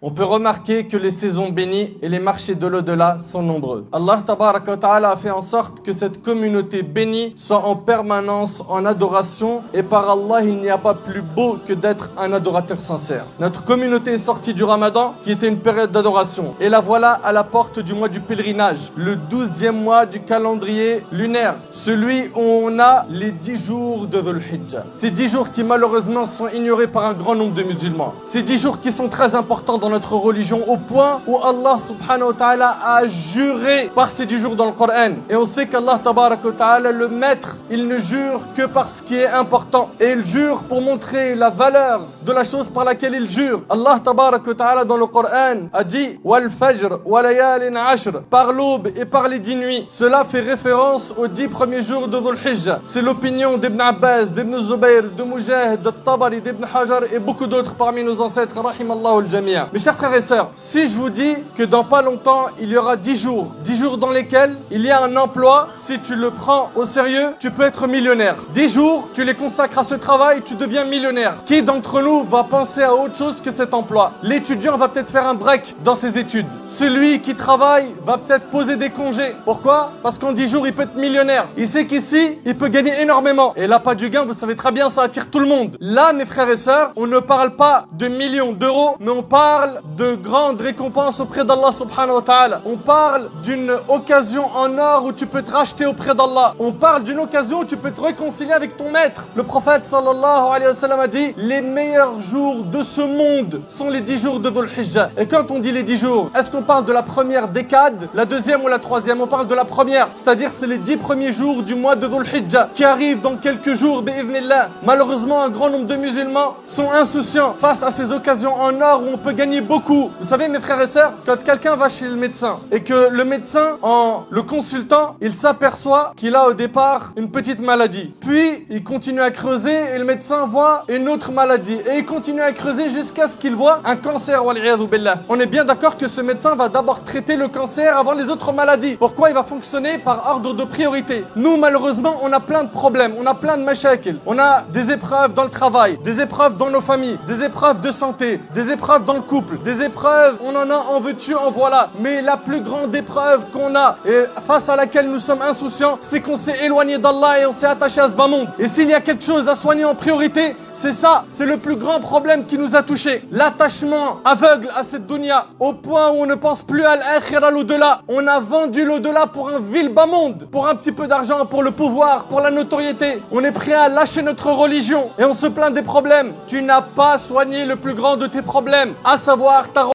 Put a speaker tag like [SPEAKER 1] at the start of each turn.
[SPEAKER 1] On peut remarquer que les saisons bénies et les marchés de l'au-delà sont nombreux. Allah Tabaraka wa Ta'ala a fait en sorte que cette communauté bénie soit en permanence en adoration, et par Allah, il n'y a pas plus beau que d'être un adorateur sincère. Notre communauté est sortie du Ramadan, qui était une période d'adoration, et la voilà à la porte du mois du pèlerinage, le 12e mois du calendrier lunaire, celui où on a les 10 jours de Dhul Hijjah. Ces 10 jours qui malheureusement sont ignorés par un grand nombre de musulmans. Ces 10 jours qui sont très importants dans notre religion, au point où Allah subhanahu wa ta'ala a juré par ces 10 jours dans le Coran. Et on sait qu'Allah tabaraka wa ta'ala, le maître, il ne jure que par ce qui est important, et il jure pour montrer la valeur de la chose par laquelle il jure. Allah tabaraka wa ta'ala dans le Coran a dit wal fajr wa layalin ashr, par l'aube et par les 10 nuits. Cela fait référence aux 10 premiers jours de Dhul Hijjah. C'est l'opinion d'Ibn Abbas, d'Ibn Zubayr, de Mujahid, de Tabari, d'Ibn Hajar et beaucoup d'autres parmi nos ancêtres, rahimallahu al-jami'a. Mes chers frères et sœurs, si je vous dis que dans pas longtemps, il y aura 10 jours dans lesquels il y a un emploi, si tu le prends au sérieux, tu peux être millionnaire. 10 jours, tu les consacres à ce travail, tu deviens millionnaire. Qui d'entre nous va penser à autre chose que cet emploi? L'étudiant va peut-être faire un break dans ses études. Celui qui travaille va peut-être poser des congés. Pourquoi? Parce qu'en 10 jours, il peut être millionnaire. Il sait qu'ici, il peut gagner énormément. Et là, pas du gain, vous savez très bien, ça attire tout le monde. Là, mes frères et sœurs, on ne parle pas de millions d'euros, mais on parle de grandes récompenses auprès d'Allah subhanahu wa ta'ala. On parle d'une occasion en or où tu peux te racheter auprès d'Allah. On parle d'une occasion où tu peux te réconcilier avec ton maître. Le prophète sallallahu alayhi wa sallam a dit: les meilleurs jours de ce monde sont les 10 jours de Dhul Hijjah. Et quand on dit les 10 jours, est-ce qu'on parle de la première décade, la deuxième ou la troisième? On parle de la première, c'est-à-dire c'est les 10 premiers jours du mois de Dhul Hijjah qui arrivent dans quelques jours, bi'idhnillah. Malheureusement, un grand nombre de musulmans sont insouciants face à ces occasions en or où on peut gagner beaucoup. Vous savez, mes frères et sœurs, quand quelqu'un va chez le médecin et que le médecin, en le consultant, il s'aperçoit qu'il a au départ une petite maladie. Puis, il continue à creuser et le médecin voit une autre maladie. Et il continue à creuser jusqu'à ce qu'il voit un cancer. Wal'iyadhu billah. On est bien d'accord que ce médecin va d'abord traiter le cancer avant les autres maladies. Pourquoi? Il va fonctionner par ordre de priorité. Nous, malheureusement, on a plein de problèmes, on a plein de mashakil. On a des épreuves dans le travail, des épreuves dans nos familles, des épreuves de santé, des épreuves dans le couple, des épreuves, on en a, en veux-tu, en voilà. Mais la plus grande épreuve qu'on a et face à laquelle nous sommes insouciants, c'est qu'on s'est éloigné d'Allah et on s'est attaché à ce bas monde. Et s'il y a quelque chose à soigner en priorité, c'est ça, c'est le plus grand problème qui nous a touchés. L'attachement aveugle à cette dunya, au point où on ne pense plus à l'akhira, l'au-delà. On a vendu l'au-delà pour un vil bas monde, pour un petit peu d'argent, pour le pouvoir, pour la notoriété. On est prêt à lâcher notre religion et on se plaint des problèmes. Tu n'as pas soigné le plus grand de tes problèmes, à savoir ta